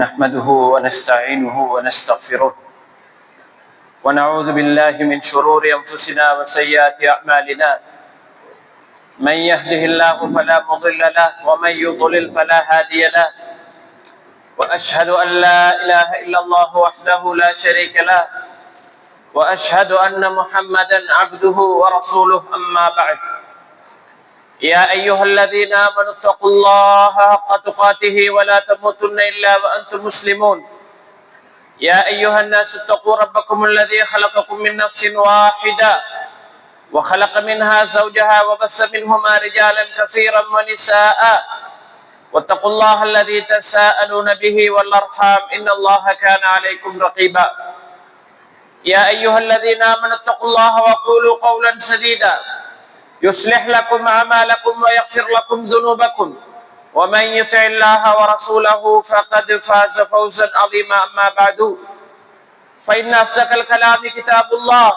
نحمده ونستعينه ونستغفره ونعوذ بالله من شرور أنفسنا وسيئات أعمالنا. من يهده الله فلا مضل له ومن يضلل فلا هادي له. وأشهد أن لا إله إلا الله وحده لا شريك له وأشهد أن محمدا عبده ورسوله. أما بعد، يا أيها الذين آمنوا اتقوا الله حق تقاته ولا تموتن إلا وأنتم مسلمون. يا أيها الناس اتقوا ربكم الذي خلقكم من نفس واحدة وخلق منها زوجها وبث منهما رجالا كثيرا ونساء واتقوا الله الذي تساءلون به والأرحام إن الله كان عليكم رقيبا. يا أيها الذين آمنوا اتقوا الله وقولوا قولا سديدا يصلح لكم أعمالكم ويغفر لكم ذنوبكم ومن يطع الله ورسوله فقد فاز فوزا عظيما. أما بعد، فإن أصدق الكلام كتاب الله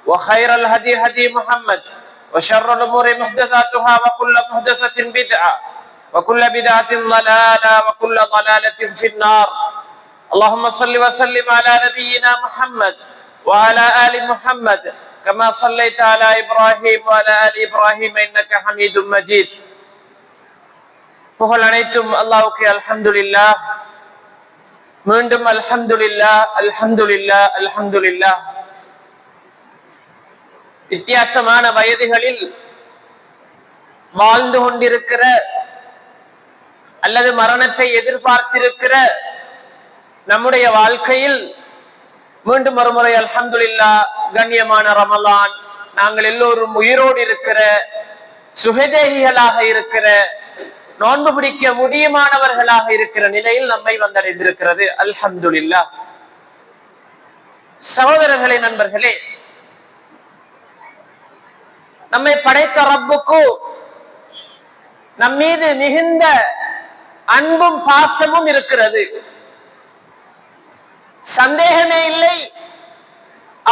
وخير الهدي هدي محمد وشر الأمور محدثاتها وكل محدثة بدعة وكل بدعة ضلالة وكل ضلالة في النار. اللهم صل وسلم على نبينا محمد وعلى آل محمد كما صليت على إبراهيم وعلى آل إبراهيم إنك حميد مجيد. புகழ் அனைத்தும் அல்லாஹ்வுக்கே. அல்ஹம்துலில்லாஹ். மீண்டும் அல்ஹம்துலில்லாஹ் அல்ஹம்துலில்லாஹ் அல்ஹம்துலில்லாஹ். வித்தியாசமான வயதுகளில் வாழ்ந்து கொண்டிருக்கிற அல்லது மரணத்தை எதிர்பார்த்திருக்கிற நம்முடைய வாழ்க்கையில் மீண்டும் ஒருமுறை அல்ஹம்துலில்லாஹ், கண்ணியமான ரமலான், நாங்கள் எல்லோரும் உயிரோடு இருக்கிற, சுகதேகிகளாக இருக்கிற, நோன்பு பிடிக்க முடியுமானவர்களாக இருக்கிற நிலையில் நம்மை வந்தடைந்திருக்கிறது. அல்ஹம்துலில்லாஹ். சகோதரர்களே, நண்பர்களே, நம்மை படைத்த ரப்புக்கு நம் மீது மிகுந்த அன்பும் பாசமும் இருக்கிறது, சந்தேகமே இல்லை.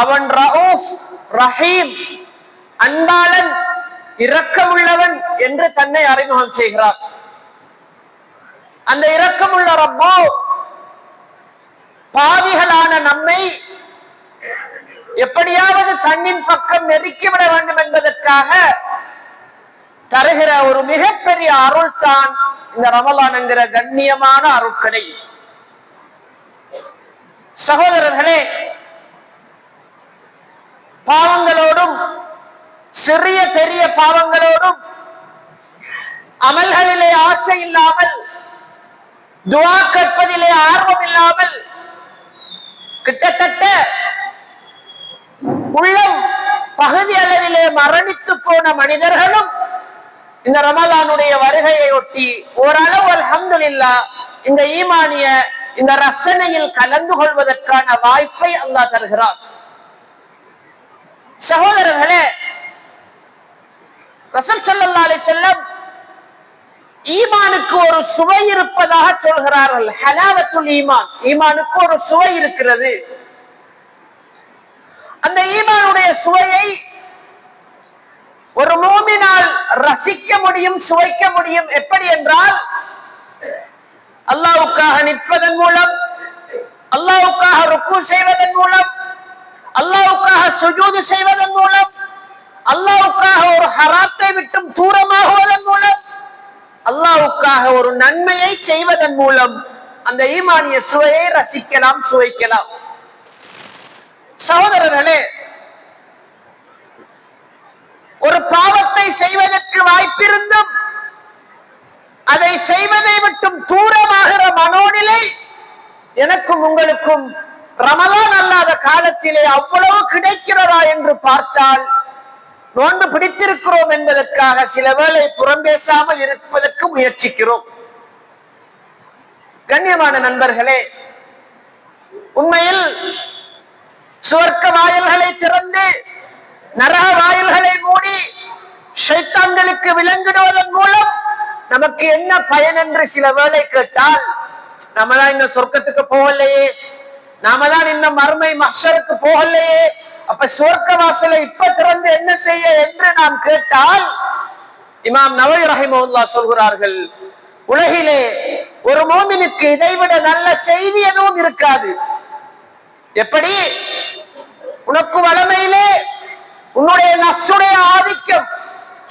அவன் ரவுஃப் ரஹீம், அன்பாளன், இரக்கமுள்ளவன் என்று தன்னை அறிமுகம் செய்கிறார். அந்த இரக்கமுள்ள ரப்போ பாவிகளான நம்மை எப்படியாவது தன்னின் பக்கம் நெருக்கிவிட வேண்டும் என்பதற்காக தருகிற ஒரு மிகப்பெரிய அருள் தான் இந்த ரமலான் என்கிற கண்ணியமான அருட்கடை. சகோதரர்களே, பாவங்களோடும் சிறிய பெரிய பாவங்களோடும் அமல்களிலே ஆசை இல்லாமல், துஆ கேட்பதிலே ஆர்வம் இல்லாமல், கிட்டத்தட்ட உள்ளம் பகுதி அளவிலே மரணித்து போன மனிதர்களும் இந்த ரமலானுடைய வருகையை ஒட்டி ஓரளவு அல்ஹம்துலில்லாஹ் இந்த ஈமானிய இந்த ரசனையில் கலந்து கொள்வதற்கான வாய்ப்பை அல்லாஹ் தருகிறார். சகோதரர்களே, ரசூல் ஸல்லல்லாஹு அலைஹி வஸல்லம் ஈமானுக்கு ஒரு சுவை இருப்பதாக சொல்கிறார்கள். ஹலாவத்துல் ஈமான், ஈமானுக்கு ஒரு சுவை இருக்கிறது. அந்த ஈமானுடைய சுவையை ஒரு மூமினால் ரசிக்க முடியும், சுவைக்க முடியும். எப்படி என்றால், அல்லாஹ்வுக்காக நிற்பதன் மூலம், அல்லாஹ்வுக்காக ருக்கு செய்வதன் மூலம், அல்லாஹ்வுக்காக சுஜூது செய்வதன் மூலம், அல்லாஹ்வுக்காக ஒரு ஹராத்தை விட்டும் தூரமாகுவதன் மூலம், அல்லாஹ்வுக்காக ஒரு நன்மையை செய்வதன் மூலம் அந்த ஈமானிய சுவையை ரசிக்கலாம், சுவைக்கலாம். சகோதரர்களே, ஒரு பாவத்தை செய்வதற்கு வாய்ப்பிருந்தும் அதை செய்வதை விட்டும் தூரமாகிற மனோநிலை எனக்கும் உங்களுக்கும் ரமலான் அல்லாத காலத்திலே அவ்வளவு கிடைக்கிறதா என்று பார்த்தால், நோன்பு பிடித்திருக்கிறோம் என்பதற்காக சில வேளை புறம்பேசாமல் இருப்பதற்கு முயற்சிக்கிறோம். கண்ணியமான நண்பர்களே, உண்மையில் சுவர்க்க வாயில்களை திறந்து நரக வாயில்களை மூடி ஷைத்தான்களுக்கு விலங்கிடுவதன் மூலம் நமக்கு என்ன பயன் என்று சில வேளை கேட்டால், நாம தான் இன்னும் சொர்க்கத்துக்கு போகலையே, நாம தான் இன்னும் மறுமை மஹ்ஷருக்கு போகலையே, அப்ப சொர்க்க வாசலை இப்ப திறந்து என்ன செய்ய என்று நாம் கேட்டால், இமாம் நவவி ரஹிமஹுல்லாஹ் சொல்கிறார்கள், உலகிலே ஒரு மோமினுக்கு இதைவிட நல்ல செய்தி எதுவும் இருக்காது. எப்படி உனக்கு வளமையிலே உன்னுடைய நஃப்ஸுடைய ஆதிக்கம்,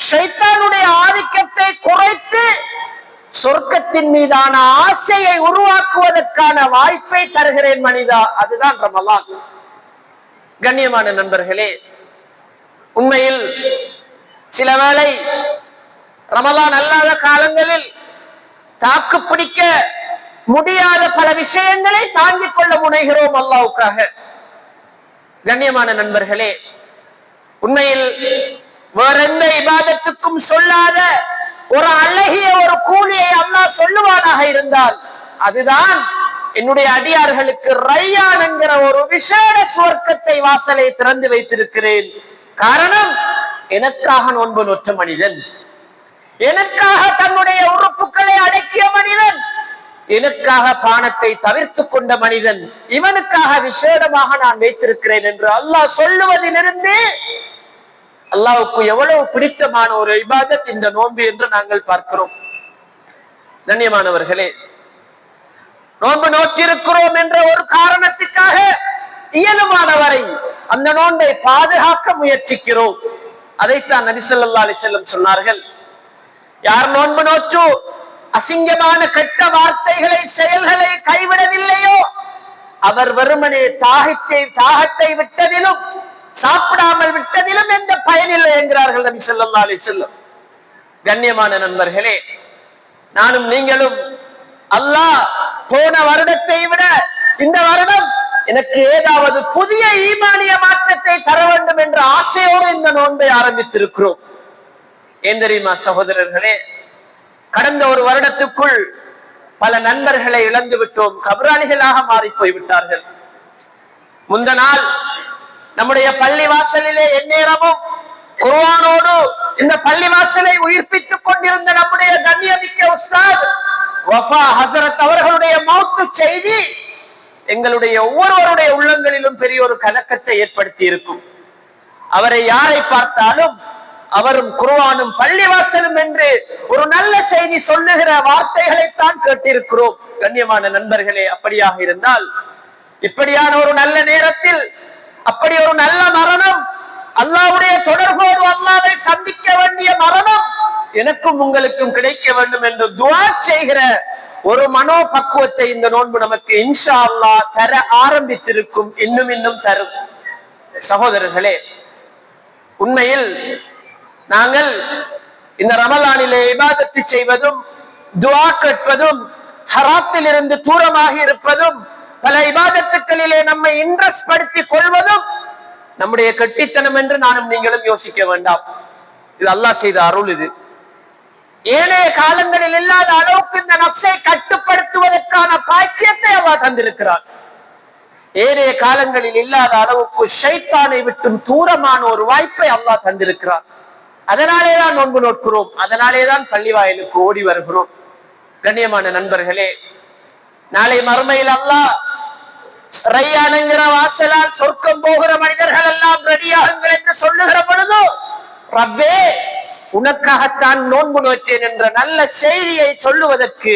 ஷைத்தானுடைய ஆதிக்கத்தை குறைத்து சொர்க்கத்தின் மீதான ஆசையை உருவாக்குவதற்கான வாய்ப்பை தருகிறேன் மனிதா, அதுதான் ரமலான். கண்ணியமான நண்பர்களே, உண்மையில் சில வேளை ரமலான் அல்லாத காலங்களில் தாக்கு பிடிக்க முடியாத பல விஷயங்களை தாங்கிக் கொள்ள முனைகிறோம் அல்லாஹ்வுக்காக. கண்ணியமான நண்பர்களே, உண்மையில் வேற எந்த இபாதத்துக்கும் சொல்லாத ஒரு அழகிய ஒரு கூலியை அல்லாஹ் சொல்லுவானாக இருந்தால் அதுதான் என்னுடைய அடியார்களுக்கு ரையான் என்கிற ஒரு விசேட சுவர்க்கத்தை வாசலை திறந்து வைத்திருக்கிறேன். காரணம், எனக்காக நோன்பு நோற்ற மனிதன், எனக்காக தன்னுடைய உறுப்புகளை அடக்கிய மனிதன், எனக்காக பானத்தை தவிர்த்து கொண்ட மனிதன், இவனுக்காக விசேடமாக நான் வைத்திருக்கிறேன் என்று அல்லாஹ் சொல்லுவதிலிருந்து அல்லாஹ்வுக்கு எவ்வளவு பிடித்தமான ஒரு இபாதத் இந்த நோன்பு என்று நாங்கள் பார்க்கிறோம். கண்ணியமானவர்களே, நோன்பு நோற்றிருக்கிறோம் என்ற ஒரு காரணத்துக்காக இயலுமானவரை அந்த நோன்பை பாதுகாக்க முயற்சிக்கிறோம். அதைத்தான் நபி ஸல்லல்லாஹு அலைஹி வஸல்லம் சொன்னார்கள். யார் நோன்பு நோற்று அசிங்கமான கெட்ட வார்த்தைகளை செயல்களை கைவிடவில்லையோ அவர் வெறுமனே தாகத்தை விட்டதிலும் சாப்பிடாமல் விட்டதிலும் எந்த பயனில்லை என்கிறார்கள் நபி ஸல்லல்லாஹு அலைஹி வஸல்லம். கண்ணியமான நண்பர்களே, நானும் நீங்களும் அல்லாஹ் போன வருடத்தை விட இந்த வருடம் எனக்கு ஏதாவது புதிய ஈமானிய மாற்றத்தை தர வேண்டும் என்ற ஆசையோடு இந்த நோன்பை ஆரம்பித்திருக்கிறோம். ஏன் தெரியுமா சகோதரர்களே, கடந்த ஒரு வருடத்துக்குள் பல நண்பர்களை இழந்து விட்டோம், கபராளிகளாக மாறி போய்விட்டார்கள். முந்த நாள் நம்முடைய பள்ளி வாசலிலே எந்நேரமும் குர்ஆனோடு இந்த பள்ளி வாசலை உயிர்ப்பித்துக் கொண்டிருந்த நம்முடைய கண்ணியமிக்க உஸ்தாத் வஃபா ஹஸரத் அவர்களுடைய மௌத்து செய்தி எங்களுடைய ஒவ்வொருவருடைய உள்ளங்களிலும் பெரிய ஒரு கலக்கத்தை ஏற்படுத்தி இருக்கும். அவரை யாரை பார்த்தாலும் அவரும் குர்ஆனும் பள்ளிவாசலும் என்று ஒரு நல்ல செய்தி சொல்லுகிற வார்த்தைகளைத்தான் கேட்டிருக்கிறோம். கண்ணியமான நண்பர்களே, அப்படியாக இருந்தால் இப்படியான ஒரு நல்ல நேரத்தில் அப்படி ஒரு நல்ல மரணம், அல்லாஹ்வுடைய தொடர்போடு அல்லாஹ்வை சந்திக்க வேண்டிய மரணம் எனக்கும் உங்களுக்கும் கிடைக்க வேண்டும் என்று துஆ செய்கிற ஒரு மனோ பக்குவத்தை இந்த நோன்பு நமக்கு இன்ஷா அல்லாஹ் தர ஆரம்பித்திருக்கும், இன்னும் தரும். சகோதரர்களே, உண்மையில் நாங்கள் இந்த ரமலானிலே இபாதத்து செய்வதும் துஆ கேட்பதும் ஹராத்தில் இருந்து தூரமாக இருப்பதும் பல இபாதத்துக்களிலே நம்மை இன்ட்ரெஸ்ட் படுத்திக் கொள்வதும் நம்முடைய கெட்டித்தனம் என்று நானும் நீங்களும் யோசிக்க வேண்டாம். இது அல்லாஹ் செய்த அருள். இது ஏனைய காலங்களில் இல்லாத அளவுக்கு இந்த நஃப்ஸை கட்டுப்படுத்துவதற்கான பாக்கியத்தை அல்லாஹ் தந்திருக்கிறார். ஏனைய காலங்களில் இல்லாத அளவுக்கு ஷைத்தானை விட்டும் தூரமான ஒரு வாய்ப்பை அல்லாஹ் தந்திருக்கிறார். அதனாலேதான் நோன்பு நோக்கிறோம், அதனாலேதான் பள்ளி வாயிலுக்கு ஓடி வருகிறோம். கண்ணியமான நண்பர்களே, நாளை மறுமையில் அல்லாஹ் ரையான்ங்கிற வாசலால் சொர்க்கம் போகிற மனிதர்கள் எல்லாம் ரெடியாகுங்கள் என்று சொல்லுகிற பொழுது, ரப்பே உனக்காகத்தான் நோன்பு நோற்றேன் என்ற நல்ல செய்தியை சொல்லுவதற்கு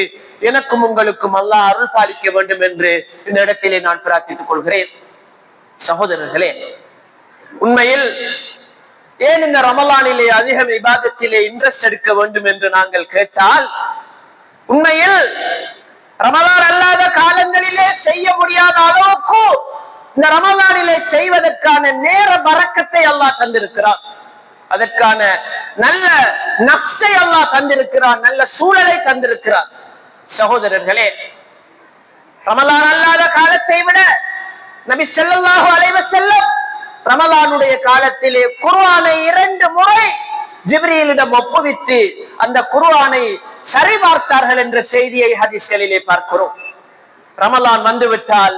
எனக்கும் உங்களுக்கும் அல்லாஹ் அருள் பாலிக்க வேண்டும் என்று இந்த இடத்திலே நான் பிரார்த்தித்துக் கொள்கிறேன். சகோதரர்களே, உண்மையில் ஏன் இந்த ரமலானிலே அதிகம் இபாதத்திலே இன்ட்ரெஸ்ட் எடுக்க வேண்டும் என்று நாங்கள் கேட்டால், உண்மையில் ரமலான் அல்லாத காலங்களிலே செய்ய முடியாத அளவுக்கு இந்த ரமலானிலே செய்வதற்கான நேர பரக்கத்தை அல்லாஹ் தந்திருக்கிறார். அதற்கான நல்ல நஃப்ஸை அல்லாஹ் தந்திருக்கிறார், நல்ல சூழலை தந்திருக்கிறார். சகோதரர்களே, ரமலான் அல்லாத காலத்தை விட நபி ஸல்லல்லாஹு அலைஹி வஸல்லம் ரமலானுடைய காலத்திலே குர்ஆனை 2 முறை ஜிப்ரீலிடம் ஒப்புவித்து அந்த குர்ஆனை சரிபார்த்தார்கள் என்ற செய்தியை ஹதீஸ்களிலே பார்க்கிறோம். ரமலான் வந்துவிட்டால்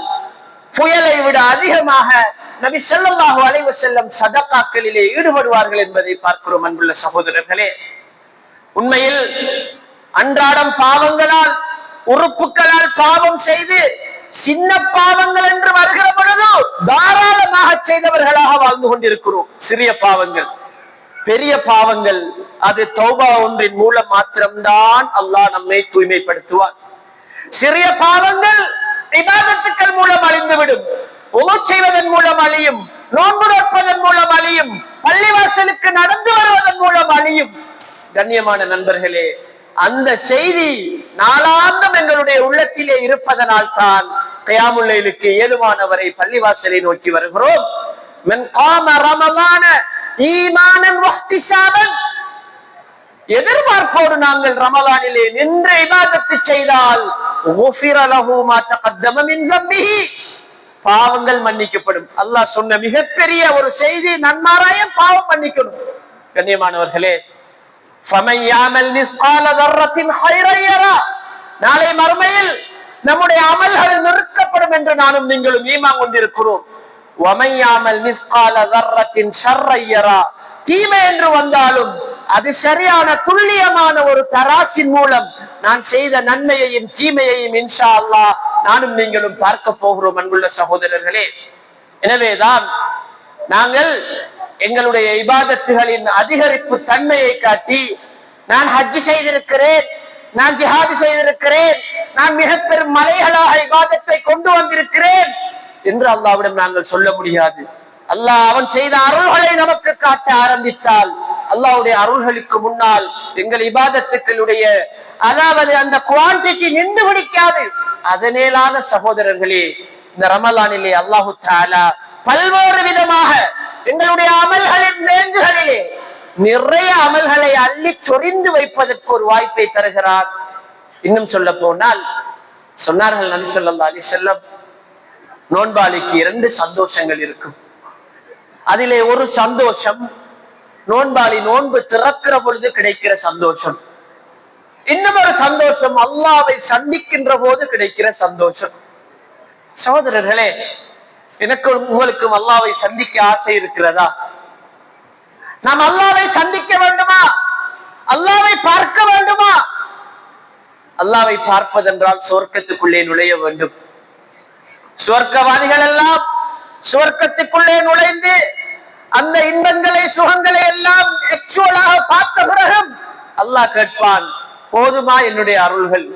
புயலை விட அதிகமாக நபி ஸல்லல்லாஹு அலைஹி வஸல்லம் சதகாக்களிலே ஈடுபடுவார்கள் என்பதை பார்க்கிறோம். அன்புள்ள சகோதரர்களே, உண்மையில் அன்றாடம் பாவங்களால் உறுப்புகளால் பாவம் செய்து சின்ன பாவங்கள் என்று வருகிற பொழுது தாராளமாக செய்தவர்களாக வாழ்ந்து கொண்டிருக்கிறோம். சிறிய பாவங்கள் பெரிய பாவங்கள் அது தௌபா ஒன்றின் மூலம் மாத்திரம்தான் அல்லாஹ் நம்மை தூய்மைப்படுத்துவார். சிறிய பாவங்கள் இபாதத்துக்கள் மூலம் அழிந்துவிடும். உது செய்வதன் மூலம் அழியும், நோன்பு நோற்பதன் மூலம் அழியும், பள்ளிவாசலுக்கு நடந்து வருவதன் மூலம் அழியும். கண்ணியமான நண்பர்களே, அந்த செய்தி நாளாந்தம் எங்களுடைய உள்ளத்திலே இருப்பதனால் தான் கியாமுல் லைலுக்கு ஏழுமானவரை பள்ளிவாசலை நோக்கி வருகிறோம். மன் காம ரமலான ஈமானன் வஹ்திசாபன், எதிர்பார்ப்போடு நாங்கள் ரமலானிலே நின்று இபாதத்து செய்தால் குஃபிர லஹு மா தகத்தம மின் ஸம்பிஹி, பாவங்கள் மன்னிக்கப்படும். அல்லாஹ் சொன்ன மிகப்பெரிய ஒரு செய்தி, நன்மாராயம் பாவம் மன்னிக்கணும். கண்ணியமானவர்களே, ஃபமன் யாமல் மிஸ்கால தர்ரத்தின் ஹைரன் யரா, நாளை மறுமையில் நம்முடைய அமல்கள் நிறுக்கப்படும் என்று நானும் நீங்களும் ஈமான் கொண்டிருக்கிறோம். வமன் யாமல் மிஸ்கால தர்ரத்தின் ஷர்ரன் யரா, தீமை என்று வந்தாலும் அது சரியான துல்லியமான ஒரு தராசின் மூலம் நான் செய்த நன்மையையும் தீமையையும் இன்ஷா அல்லாஹ் நானும் நீங்களும் பார்க்க போகிறோம். அன்புள்ள சகோதரர்களே, எனவேதான் நாங்கள் எங்களுடைய இபாதத்துகளின் அதிகரிப்பு தன்மையை காட்டி, நான் ஹஜ் செய்திருக்கிறேன், நான் ஜிஹாது செய்திருக்கிறேன், நான் மிக பெரும் மலைகளாக இபாதத்தை கொண்டு வந்திருக்கிறேன் என்று அல்லாஹ்விடம் நாங்கள் சொல்ல முடியாது. அல்லாஹ் அவன் செய்த அருள்களை நமக்கு காட்ட ஆரம்பித்தால் அல்லாஹ்வுடைய அருள்களுக்கு முன்னால் எங்கள் இபாதத்துக்களுடைய அதாவது அந்த குவான்டிட்டி நின்று பிடிக்காது. அதனேலான சகோதரர்களே, இந்த ரமலானிலே அல்லாஹு தஆலா பல்வேறு விதமாக எங்களுடைய அமல்களின் ரேஞ்சுகளிலே நிறைய அமல்களை அள்ளி சொரிந்து வைப்பதற்கு ஒரு வாய்ப்பை தருகிறார். இன்னும் சொல்ல போனால் சொன்னார்கள் நபி ஸல்லல்லாஹு அலைஹி வஸல்லம், நோன்பாளிக்கு 2 சந்தோஷங்கள் இருக்கும். அதிலே ஒரு சந்தோஷம் நோன்பாளி நோன்பு திறக்கிற பொழுது கிடைக்கிற சந்தோஷம். இன்னும் ஒரு சந்தோஷம் அல்லாஹ்வை சந்திக்கின்ற போது கிடைக்கிற சந்தோஷம். சகோதரர்களே, எனக்கு உங்களுக்கும் அல்லாஹ்வை சந்திக்க ஆசை இருக்கிறதா? நாம் அல்லாஹ்வை சந்திக்க வேண்டுமா? அல்லாஹ்வை பார்க்க வேண்டுமா? அல்லாஹ்வை பார்ப்பதென்றால் சொர்க்கத்துக்குள்ளே நுழைய வேண்டும். சுவர்க்கவாதிகள் எல்லாம் சுவர்க்கத்துக்குள்ளே நுழைந்து அந்த இன்பங்களை சுகங்களை எல்லாம் எக்சுவலாக பார்த்த பிறகு அல்லாஹ் கேட்பான், போதுமா என்னுடைய அருள்கள்?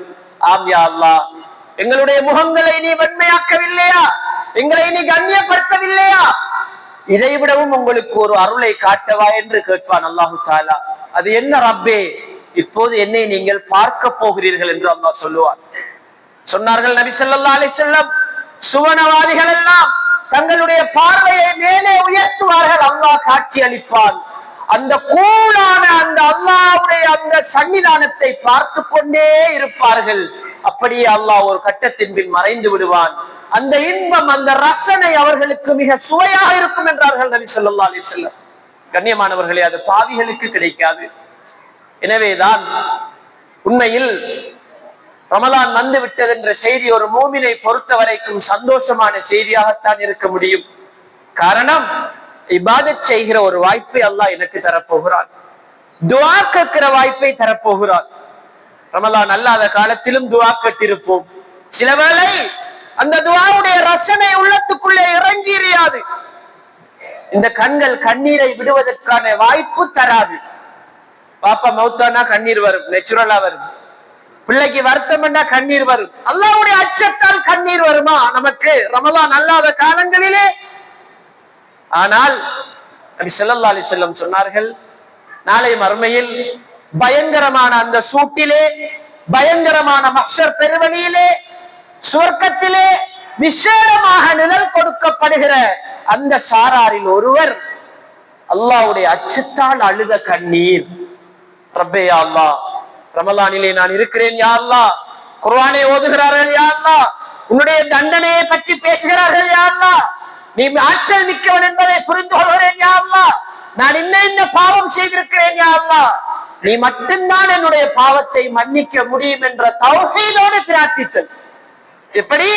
ஆம் யா அல்லாஹ், எங்களுடைய முகங்களை நீ வெண்மையாக்கவில்லையா? எங்களை நீ கண்ணியப்படுத்தவில்லையா? இதை விடவும் உங்களுக்கு ஒரு அருளை காட்டவா என்று கேட்பான் அல்லாஹு தஆலா. அது என்ன ரப்பே? இப்போது என்னை நீங்கள் பார்க்க போகிறீர்கள் என்று அல்லாஹ் சொல்லுவார். சொன்னார்கள் நபி ஸல்லல்லாஹு அலைஹி வஸல்லம், சுவனவாதிகள் எல்லாம் தங்களுடைய பார்வையை மேலே உயர்த்துவார்கள், அல்லாஹ் காட்சி அளிப்பான். அந்த கூலான அந்த அல்லாஹ்வுடைய அந்த சன்னிதானத்தை பார்த்து கொண்டே இருப்பார்கள். அப்படியே அல்லாஹ் ஒரு கட்டத்தின் பின் மறைந்து விடுவான். அந்த இன்பம், அந்த ரசனை அவர்களுக்கு மிக சுவையாக இருக்கும் என்றார்கள் நபி ஸல்லல்லாஹு அலைஹி வஸல்லம். கண்ணியமானவர்களே, அது பாவிகளுக்கு கிடைக்காது. எனவேதான் உண்மையில் ரமலான் வந்து விட்டது என்ற செய்தி ஒரு மூமினை பொறுத்த வரைக்கும் சந்தோஷமான செய்தியாகத்தான் இருக்க முடியும். காரணம், இபாதத் செய்கிற ஒரு வாய்ப்பை அல்லாஹ் எனக்கு தரப்போகிறான், துஆ கேட்கிற வாய்ப்பை தரப்போகிறான். ரமலான் அல்லாத காலத்திலும் துஆ கேட்டிருப்போம். சில வேளை அந்த துஆவுடைய ரசனை உள்ளத்துக்குள்ளே இறங்கி எரியாது. இந்த கண்கள் கண்ணீரை விடுவதற்கான வாய்ப்பு தராது. பாப்பா மௌத்தானா கண்ணீர் வரும், நேச்சுரலா வரும். பிள்ளைக்கு வருத்தம் என்றா கண்ணீர் வரும். அல்லாஹ்வுடைய அச்சத்தால் கண்ணீர் வருமா நமக்கு ரமலான் அல்லாத காலங்களிலே? ஆனால் நபி ஸல்லல்லாஹு அலைஹி வஸல்லம் சொன்னார்கள், நாளை மறுமையில் பயங்கரமான அந்த சூட்டிலே, பயங்கரமான மஹ்ஷர் பெருவெளியிலே, சுவர்க்கத்திலே விசேடமாக நிழல் கொடுக்கப்படுகிற அந்த சாராரில் ஒருவர் அல்லாஹ்வுடைய அச்சத்தால் அழுத கண்ணீர். ரப்பே யா அல்லாஹ், ரமலானிலே நான் இருக்கிறேன் யா அல்லாஹ், குர்ஆனை ஓதுகிறார்கள் யா அல்லாஹ், உன்னுடைய தண்டனையை பற்றி பேசுகிறார்கள் யா அல்லாஹ், நீ ஆற்றல் மிக்கவன் என்பதை புரிந்து கொள்கிறேன் யா அல்லாஹ், நான் இன்ன பாவம் செய்திருக்கிறேன் யா அல்லாஹ், நீ மட்டும்தான் என்னுடைய பாவத்தை மன்னிக்க முடியும் என்ற தௌஹீதோடு பிரார்த்தித்தல். எப்படி?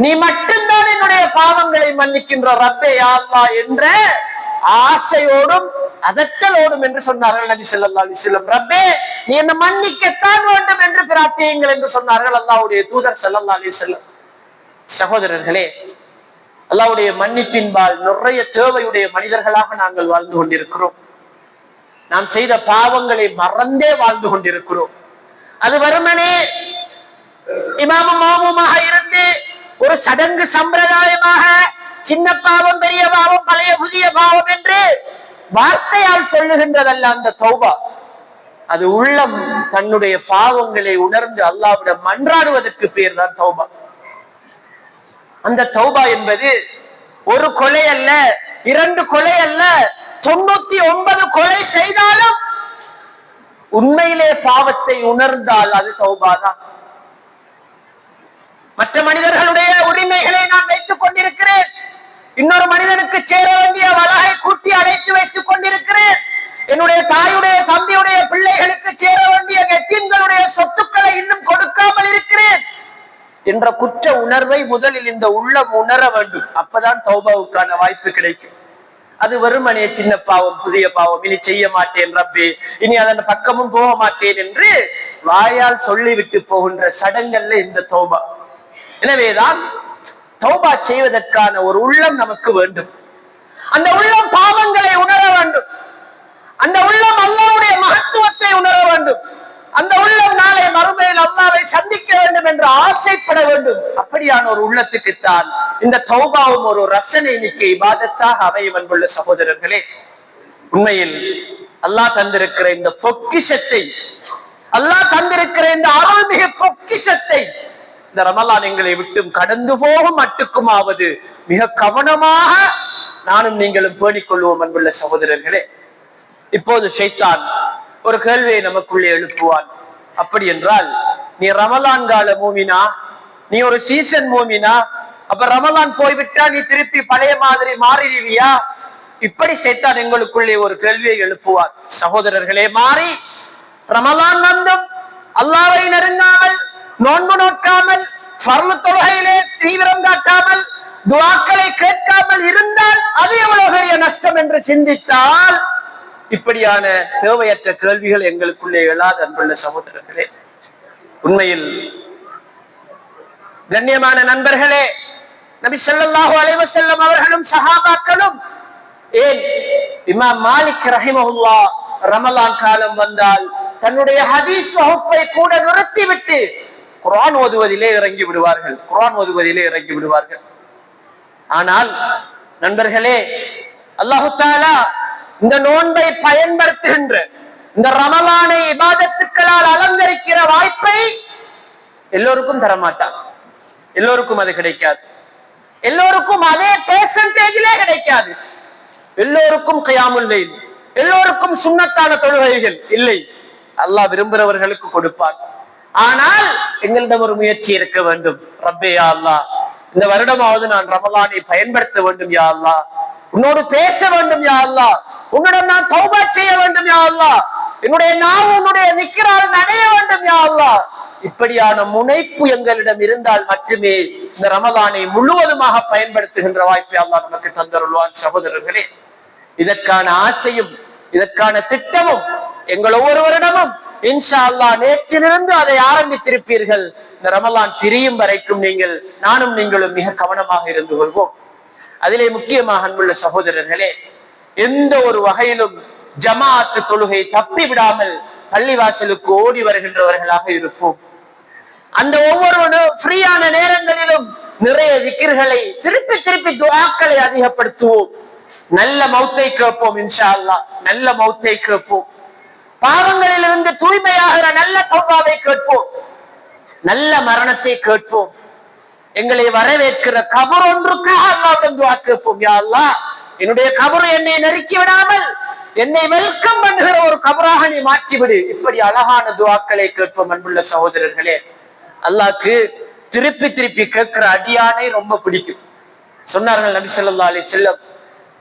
நீ மட்டும்தான் என்னுடைய பாவங்களை மன்னிக்கின்ற ரப்பே யா அல்லாஹ் என்ற ஆசையோடும் அதட்டலோடும் என்று சொன்னார்கள் நபி ஸல்லல்லாஹு அலைஹி வஸல்லம். ரப்பே, நீ என்ன மன்னிக்கத்தான் வேண்டும் என்று பிரார்த்தியுங்கள் என்று சொன்னார்கள் அல்லாஹ்வுடைய தூதர் ஸல்லல்லாஹு அலைஹி வஸல்லம். சகோதரர்களே, அல்லாஹ்வுடைய மன்னிப்பின்பால் நிறைய தேவையுடைய மனிதர்களாக நாங்கள் வாழ்ந்து கொண்டிருக்கிறோம். நாம் செய்த பாவங்களை மறந்தே வாழ்ந்து கொண்டிருக்கிறோம். அது வெறுமனே இமாமும் மாமுமாக இருந்து ஒரு சடங்கு சம்பிரதாயமாக சின்ன பாவம் பெரிய பாவம் பழைய புதிய பாவம் என்று வார்த்தையால் சொல்லுகின்றதல்ல அந்த தௌபா. அது உள்ளம் தன்னுடைய பாவங்களை உணர்ந்து அல்லாஹ்விடம் மன்றாடுவதற்கு பேர் தான் தௌபா. அந்த தௌபா என்பது ஒரு கொலை அல்ல, 2 கொலை அல்ல, 99 கொலை செய்தாலும் உண்மையிலே பாவத்தை உணர்ந்தால் அது தௌபா தான். மற்ற மனிதர்களுடைய உரிமைகளை நான் வைத்துக் கொண்டிருக்கிறேன், இன்னொரு மனிதனுக்கு சேர வேண்டிய வலகை கூட்டி அடைத்து வைத்துக் கொண்டிருக்கிறேன், என்னுடைய தாயுடைய தம்பியுடைய பிள்ளைகளுக்கு சேர வேண்டிய எத்தீம்களுடைய சொத்துக்களை இன்னும் கொடுக்காமல் இருக்கிறேன் என்ற குற்ற உணர்வை முதலில் இந்த உள்ளம் உணர வேண்டும். அப்பதான் தௌபாவுக்கான வாய்ப்பு கிடைக்கும். அது வெறுமனே சின்ன பாவம் புதிய பாவம், இனி செய்ய மாட்டேன் ரப்பே, இனி அதன் பக்கமும் போக மாட்டேன் என்று வாயால் சொல்லிவிட்டு போகின்ற சடங்கல்ல இந்த தௌபா. எனவேதான் தௌபா செய்வதற்கான ஒரு உள்ளம் நமக்கு வேண்டும். அந்த உள்ளம் பாவங்களை உணர வேண்டும். அந்த உள்ளம் அல்லாஹ்வுடைய மகத்துவத்தை உணர வேண்டும். அந்த உள்ளம் நாளை மறுமையில் அல்லாஹ்வை சந்திக்க வேண்டும் என்று ஆசைப்பட வேண்டும். அப்படியான ஒரு உள்ளத்துக்குத்தான் இந்த தௌபாவும் ஒரு ரசனை மிக்க இபாதத்தாக அமையும். அன்புள்ள சகோதரர்களே, உண்மையில் அல்லாஹ் தந்திருக்கிற இந்த பொக்கிஷத்தை, அல்லாஹ் தந்திருக்கிற இந்த அருள்மிகு பொக்கிஷத்தை இந்த ரமலான் எங்களை விட்டும் கடந்து போகும் மட்டுக்குமாவது மிக கவனமாக நானும் நீங்களும் பேணிக் கொள்வோம். அன்புள்ள சகோதரர்களே, இப்போது ஷைத்தான் ஒரு கேள்வியை நமக்குள்ளே எழுப்புவான். அப்படி என்றால், நீ ரமலான் கால மூமினா, நீ ஒரு சீசன் மூமினா, அப்ப ரமலான் போய்விட்டா நீ திருப்பி பழைய மாதிரி மாறிடுவியா? இப்படி ஷைத்தான் எங்களுக்குள்ளே ஒரு கேள்வியை எழுப்புவான். சகோதரர்களே, மாறி ரமலான் வந்தும் அல்லாஹ்வை நெருங்காமல், நோன்பு நோக்காமல், ஃபர்லு தொழுகையிலே தீவிரம் காட்டாமல், துஆக்களை கேட்காமல் இருந்தால் அது எவ்வளவு பெரிய நஷ்டம் என்று சிந்தித்தால் இப்படியான தேவையற்ற கேள்விகள் எங்களுக்குள்ளே எழாது. அன்புள்ள சகோதரர்களே, உண்மையில் கண்ணியமான நண்பர்களே, நபி ஸல்லல்லாஹு அலைஹி வஸல்லம் அவர்களும் சஹாபாக்களும், ஏன் இமாம் மாலிக் ரஹிமஹுல்லாஹ் ரமலான் காலம் வந்தால் தன்னுடைய ஹதீஸ் வகுப்பை கூட நிறுத்திவிட்டு குர்ஆன் ஓதுவதிலே இறங்கி விடுவார்கள். ஆனால் நண்பர்களே, அல்லாஹ் தஆலா இந்த நோன்பை பயன்படுத்துகின்ற, இந்த ரமலானை இபாதத்துக்களால் அலங்கரிக்கிற வாய்ப்பை எல்லோருக்கும் தரமாட்டான். எல்லோருக்கும் அது கிடைக்காது. எல்லோருக்கும் அதே பெர்சன்டேஜிலே கிடைக்காது. எல்லோருக்கும் கியாமுல் லைல், எல்லோருக்கும் சுன்னத்தான தொழுகைகள் இல்லை. அல்லாஹ் விரும்புகிறவர்களுக்கு கொடுப்பார். ஆனால் எங்களிடம் ஒரு முயற்சி இருக்க வேண்டும். ரப்பே யா அல்லாஹ், இந்த வருடமாவது நான் ரமலானை பயன்படுத்த வேண்டும் யா அல்லாஹ், உன்னோடு பேச வேண்டும் யா அல்லாஹ், உன்னிடம் நான் தௌபா செய்ய வேண்டும் யா அல்லாஹ், என்னுடைய நாவு உன்னுடைய நிக்ரால் நடைய வேண்டும் யா அல்லாஹ். இப்படியான முனைப்பு எங்களிடம் இருந்தால் மட்டுமே இந்த ரமலானை முழுவதுமாக பயன்படுத்துகின்ற வாய்ப்பை அல்லாஹ் நமக்கு தந்தருள்வான். சகோதரர்களே, இதற்கான ஆசையும் இதற்கான திட்டமும் எங்கள் ஒவ்வொருவரிடமும் இன்ஷா அல்லாஹ் நேற்றிலிருந்து அதை ஆரம்பித்திருப்பீர்கள். இந்த ரமலான் பிரியும் வரைக்கும் நானும் நீங்களும் மிக கவனமாக இருந்து கொள்வோம். அதிலே முக்கியமாக அன்புள்ள சகோதரர்களே, எந்த ஒரு வகையிலும் ஜமாஅத்து தொழுகை தப்பி விடாமல் பள்ளிவாசலுக்கு ஓடி வருகின்றவர்களாக இருப்போம். அந்த ஒவ்வொரு ஃப்ரீயான நேரங்களிலும் நிறைய திக்ர்களை திருப்பி திருப்பி துஆக்களை அதிகப்படுத்துவோம். நல்ல மௌத்தை கேட்போம். இன்ஷா அல்லாஹ் நல்ல மௌத்தை கேட்போம். பாவங்களிலிருந்து தூய்மையாகிற நல்ல தௌபாவை கேட்போம். நல்ல மரணத்தை கேட்போம். எங்களை வரவேற்கிற கபர் ஒன்றுக்காக அல்லாஹ்விடம் துஆ கேட்போம். யா அல்லாஹ், என்னுடைய கபர் என்னை நெருக்கி விடாமல் என்னை வெல்கம் பண்ணுகிற ஒரு கபராக நீ மாற்றிவிடு. இப்படி அழகான துஆக்களை கேட்போம். அன்புள்ள சகோதரர்களே, அல்லாஹ்க்கு திருப்பி திருப்பி கேட்கிற அடியானை ரொம்ப பிடிக்கும். சொன்னார்கள் நபி ஸல்லல்லாஹு அலைஹி வஸல்லம்,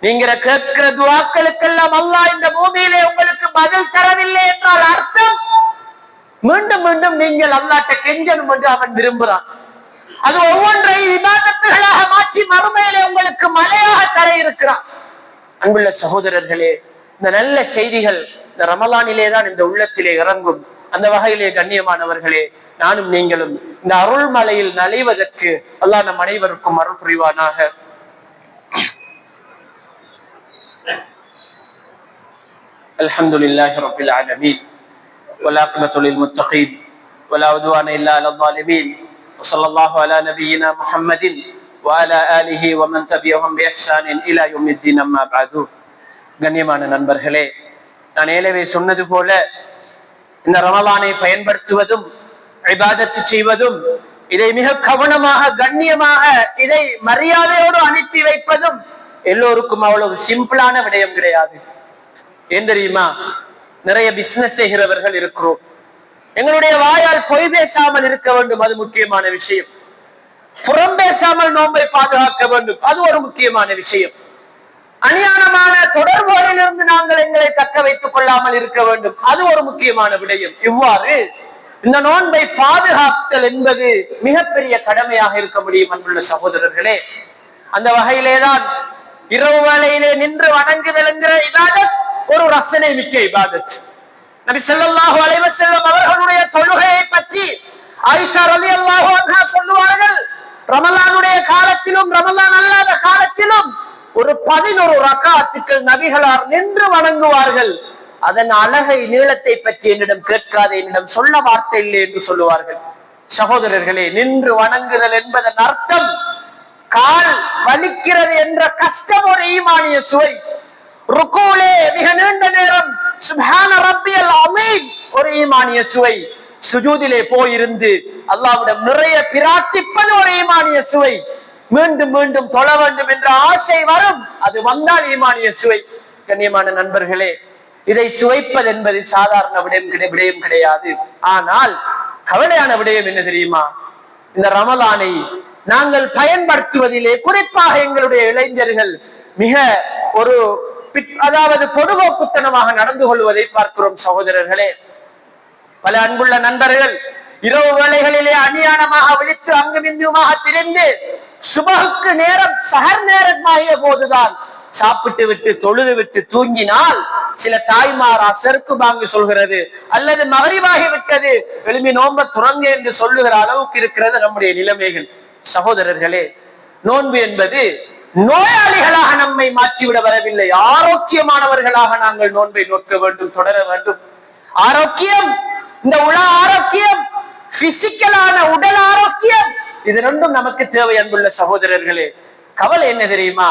நீங்க கேட்கிற துஆக்களுக்கெல்லாம் அல்லாஹ் இந்த பூமியிலே உங்களுக்கு பதில் தரவில்லை என்றால் அர்த்தம் மீண்டும் மீண்டும் நீங்கள் அல்லாஹ்ட்ட கெஞ்சணும் என்று அவன் விரும்புகிறான். அது ஒவ்வொன்றை இபாதத்துகளாக மாற்றி மறுமையிலே உங்களுக்கு மலையாக தர இருக்கிறான். அன்புள்ள சகோதரர்களே, இந்த நல்ல செய்திகள் இந்த ரமலானிலே தான் இந்த உள்ளத்திலே இறங்கும். அந்த வகையிலே கண்ணியமானவர்களே, நானும் நீங்களும் இந்த அருள் மலையில் நலைவதற்கு அல்லாஹ் நம் அனைவருக்கும் அருள் புரிவானாக. الحمد لله رب العالمين والعاقبة للمتقين ولا عدوان إلا على الظالمين وصلى الله على نبينا محمد وعلى آله ومن تبعهم بإحسان إلى يوم الدين أما بعد. கண்ணியமான நண்பர்களே, நான் ஏலவே சொன்னது போல இந்த ரமலானை பயன்படுத்துவதும் இபாதத்து செய்வதும், இதை மிக கவனமாக கண்ணியமாக இதை மரியாதையோடு அனுப்பி வைப்பதும் எல்லோருக்கும் அவ்வளவு சிம்பிளான விடயம் கிடையாது. ஏன் தெரியுமா? நிறைய பிசினஸ் செய்கிறவர்கள் இருக்கிறோம். எங்களுடைய வாயால் பொய் பேசாமல் இருக்க வேண்டும், அது முக்கியமான விஷயம். புறம் பேசாமல் நோன்பை பாதுகாக்க வேண்டும், அது ஒரு முக்கியமான விஷயம். அநியாயமான தொடர்புகளில் இருந்து நாங்கள் எங்களை தக்க வைத்துக் கொள்ளாமல் இருக்க வேண்டும், அது ஒரு முக்கியமான விடயம். இவ்வாறு இந்த நோன்பை பாதுகாத்தல் என்பது மிகப்பெரிய கடமையாக இருக்க முடியும். அன்புள்ள சகோதரர்களே, அந்த வகையிலேதான் இரவு வேளையிலே நின்று வணங்குதல் என்கிற இபாதத் ஒரு ரசனை மிக்க இபாதத். நபி ஸல்லல்லாஹு அலைஹி வஸல்லம் அவர்களுடைய தொழுகையை பற்றி ஆயிஷா ரலியல்லாஹு அன்ஹா சொல்லுவார்கள், ரமலானுடைய காலத்திலும் ரமலான் அல்லாத காலத்திலும் ஒரு 11 ரக்காத்துக்கள் நபிகளார் நின்று வணங்குவார்கள். அதன் அழகை நீளத்தை பற்றி என்னிடம் கேட்காதே, என்னிடம் சொல்ல வார்த்தை இல்லை என்று சொல்லுவார்கள். சகோதரர்களே, நின்று வணங்குதல் என்பதன் அர்த்தம் கால் வலிக்கிறது என்ற கஷ்டம் ஒரு ஈமானிய சுவை. ருக்கூலே மிக நீண்ட நேரம் சுப்ஹான ரப்பியல் அஸீம் ஒரு ஈமானிய சுவை. சுஜூதிலே போயிருந்து அல்லாஹ்விடம் நிறைய பிரார்த்திப்பது ஒரு ஈமானிய சுவை. மீண்டும் மீண்டும் தொழ வேண்டும் என்ற ஆசை வரும், அது வந்தால் ஈமானிய சுவை. கண்ணியமான நண்பர்களே, இதை சுவைப்பது என்பது சாதாரண விடயம் கிடையாது. ஆனால் கவலையான விடயம் என்ன தெரியுமா? இந்த ரமலானை நாங்கள் பயன்படுத்துவதிலே குறிப்பாக எங்களுடைய இளைஞர்கள் மிக ஒரு பொடுபோக்குத்தனமாக நடந்து கொள்வதை பார்க்கிறோம். சகோதரர்களே, பல அன்புள்ள நண்பர்கள் இரவு வேளைகளிலே அநியாயமாக விழித்து அங்குமிங்குமாக திரிந்து சுபகுக்கு நேரம் சஹர் நேரமாகிய போதுதான் சாப்பிட்டு விட்டு தொழுது விட்டு தூங்கினால் சில தாய்மார் அசருக்கு பாங்கு சொல்கிறது, அல்லது மகரிபாகி விட்டது எழுமி நோன்ப துறங்க என்று சொல்லுகிற அளவுக்கு இருக்கிறது நம்முடைய நிலைமைகள். சகோதரர்களே, நோன்பு என்பது நோயாளிகளாக நம்மை மாற்றிவிட வரவில்லை, ஆரோக்கியமானவர்களாக நாங்கள் நோன்பை நோக்க வேண்டும், தொடர வேண்டும். ஆரோக்கியம், இந்த உலக ஆரோக்கியம், பிசிக்கலான உடல் ஆரோக்கியம், இது ரெண்டும் நமக்கு தேவை. அன்புள்ள சகோதரர்களே, கவலை என்ன தெரியுமா?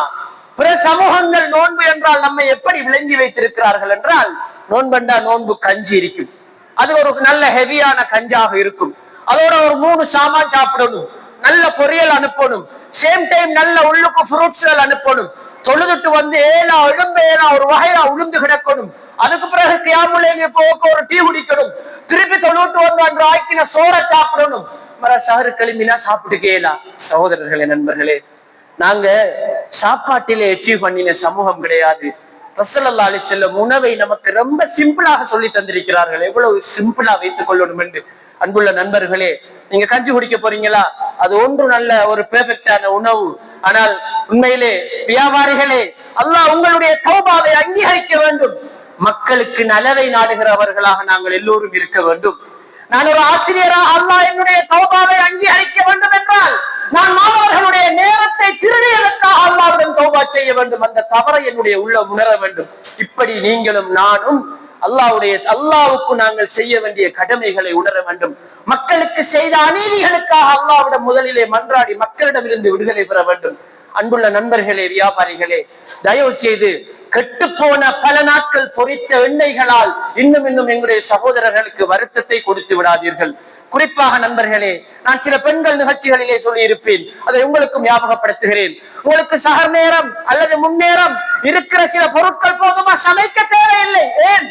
பிற சமூகங்கள் நோன்பு என்றால் நம்மை எப்படி விளங்கி வைத்திருக்கிறார்கள் என்றால், நோன்பண்டா நோன்பு கஞ்சி இருக்கும், அது ஒரு நல்ல ஹெவியான கஞ்சாக இருக்கும், அதோட ஒரு 3 சாமான் சாப்பிடணும், நல்ல பொரியல் அனுப்பணும், சேம் டைம் நல்ல உள்ளுக்கு ஃப்ரூட்ஸ்கள் அனுப்பணும், தொழுதுட்டு வந்து ஏலா எழும்பேலா ஒரு வகையா உளுந்து கிடக்கணும், அதுக்கு பிறகு கியாமுல்லைல போக்க ஒரு டீ குடிக்கணும், திருப்பி தொழுட்டு வந்து அன்று ஆக்கின சோற சாப்பிடணும், மர சஹரு கிளம்பினா சாப்பிட்டு கேளா. சகோதரர்களே, நண்பர்களே, நாங்க சாப்பாட்டிலே அச்சீவ் பண்ணின சமூகம் கிடையாது. ரசூலுல்லாஹி அலைஹி வஸல்லம் உணவை நமக்கு ரொம்ப சிம்பிளாக சொல்லி தந்திருக்கிறார்கள், எவ்வளவு சிம்பிளா வைத்துக் கொள்ளணும் என்று. அன்புள்ள நண்பர்களே, நீங்க கஞ்சி குடிக்க போறீங்களா? அது ஒன்று நல்ல ஒரு பெர்ஃபெக்டான உணவு. ஆனால் உண்மையிலே வியாபாரிகளே, அல்லாஹ் உங்களுடைய தௌபாவை அங்கீகரிக்க வேண்டும். மக்களுக்கு நலவை நாடுகிறவர்களாக நாங்கள் எல்லோரும் இருக்க வேண்டும். நான் ஒரு ஆசிரியராக அல்லாஹ் என்னுடைய தௌபாவை அங்கீகரிக்க வேண்டும் என்றால், நான் மாணவர்களுடைய நேரத்தை திருடியதற்காக அல்லாஹ்விடம் தௌபா செய்ய வேண்டும். அந்த தவறை என்னுடைய உள்ள உணர வேண்டும். இப்படி நீங்களும் நானும் அல்லாஹ்வுக்கு நாங்கள் செய்ய வேண்டிய கடமைகளை உணர வேண்டும். மக்களுக்கு செய்த அநீதிகளுக்காக அல்லாஹ்விடம் முதலிலே மன்றாடி மக்களிடம் இருந்து விடுதலை பெற வேண்டும். அன்புள்ள நண்பர்களே, வியாபாரிகளே, தயவு செய்து கெட்டுப்போன பல நாட்கள் பொரித்த எண்ணெய்களால் இன்னும் எங்களுடைய சகோதரர்களுக்கு வருத்தத்தை கொடுத்து விடாதீர்கள். குறிப்பாக நண்பர்களே, நான் சில பெண்கள் நிகழ்ச்சிகளிலே சொல்லி இருப்பேன், அதை உங்களுக்கும் ஞாபகப்படுத்துகிறேன். உங்களுக்கு சஹர் நேரம் அல்லது முன்னேறம் இருக்கிற சில பொருட்கள் போதுமா, சமைக்க தேவையில்லை. ஏன்?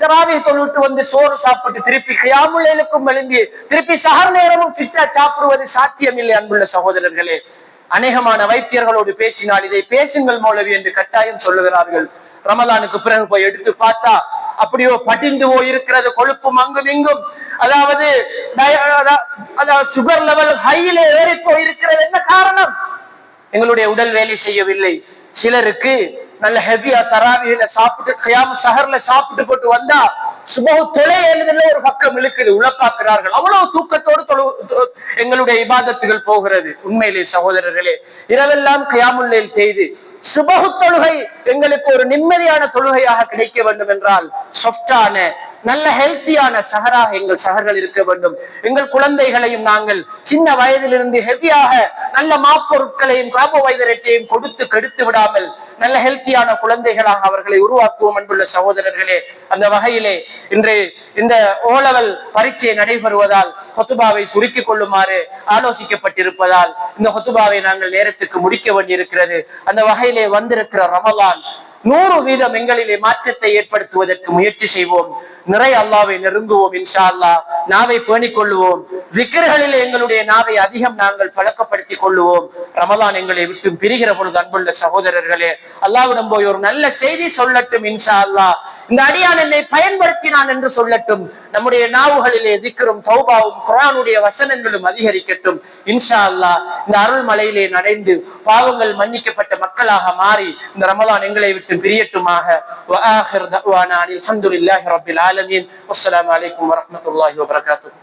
தராவி தொழுட்டு வந்து சோறு சாப்பிட்டு திருப்பி கியாமுல்லைலுக்கும் எழும்பி திருப்பி சஹர் நேரமும் ஃபிட்டா சாப்பிடுவது சாத்தியம் இல்லை. அன்புள்ள சகோதரர்களே, அநேகமான வைத்தியர்களோடு பேசினால் இதை பேசுங்கள் மௌலவி என்று கட்டாயம் சொல்லுகிறார்கள். ரமலானுக்கு பிறகு போய் எடுத்து பார்த்தா அப்படியோ படிந்து போயிருக்கிறது, கொழுப்பும் அங்கும் இங்கும், அதாவது சுகர் லெவல் ஹையில ஏறி போயிருக்கிறது. என்ன காரணம்? எங்களுடைய உடல் வேலை செய்யவில்லை. சிலருக்கு நல்ல ஹெவியா தராவியில சாப்பிட்டு கியாம் சஹர்ல சாப்பிட்டு போட்டு வந்தா சுபஹு தொலை எழுதுல ஒரு பக்கம் இழுக்குது, உழப்பாக்குறார்கள். அவ்வளவு தூக்கத்தோடு எங்களுடைய இபாதத்துகள் போகிறது. உண்மையிலே சகோதரர்களே, இரவெல்லாம் கியாமுல்லைல் செய்து சுபஹு தொழுகை எங்களுக்கு ஒரு நிம்மதியான தொழுகையாக கிடைக்க வேண்டும் என்றால் சாஃப்டான நல்ல ஹெல்த்தியான சஹராக எங்கள் சஹர்கள் இருக்க வேண்டும். எங்கள் குழந்தைகளையும் நாங்கள் சின்ன வயதிலிருந்து ஹெவியாக நல்ல மாப்பொருட்களையும் கார்போஹைட்ரேட்டையும் கொடுத்து கெடுத்து விடாமல் நல்ல ஹெல்த்தியான குழந்தைகளாக அவர்களை உருவாக்குவோம். அன்புள்ள சகோதரர்களே, அந்த வகையிலே இன்று இந்த ஓலவல் பரீட்சை நடைபெறுவதால் ஹுதுபாவை சுருக்கிக் கொள்ளுமாறு ஆலோசிக்கப்பட்டிருப்பதால் இந்த ஹுதுபாவை நாங்கள் நேரத்துக்கு முடிக்க வேண்டியிருக்கிறது. அந்த வகையிலே வந்திருக்கிற ரமலான் 100% எங்களிலே மாற்றத்தை ஏற்படுத்துவதற்கு முயற்சி செய்வோம். நிறைய அல்லாவை நெருங்குவோம். இன்ஷா அல்லாஹ் நாவை பேணிக் கொள்ளுவோம். ஜிக்ர்களிலே எங்களுடைய நாவை அதிகம் நாங்கள் பழக்கப்படுத்திக் கொள்ளுவோம். ரமலான் எங்களை விட்டு பிரிகிற பொழுது அன்புள்ள சகோதரர்களே, அல்லாஹ்விடம் போய் ஒரு நல்ல செய்தி சொல்லட்டும். இன்ஷா அல்லாஹ் இந்த அடியான் என்னை பயன்படுத்தினான் என்று சொல்லட்டும். நம்முடைய நாவுகளிலே திக்ரும் தௌபாவும் குர்ஆனுடைய வசனங்களும் அதிகரிக்கட்டும். இன்ஷா அல்லாஹ் இந்த அருள் மலையிலே நடைந்து பாவங்கள் மன்னிக்கப்பட்ட மக்களாக மாறி இந்த ரமலான் எங்களை விட்டு பிரியட்டுமாக. வஆகிர் தஅவானா அல்ஹம்துலில்லாஹி ரப்பில் ஆலமீன். வஸ்ஸலாமு அலைக்கும் வரஹ்மத்துல்லாஹி வபரகாத்துஹு.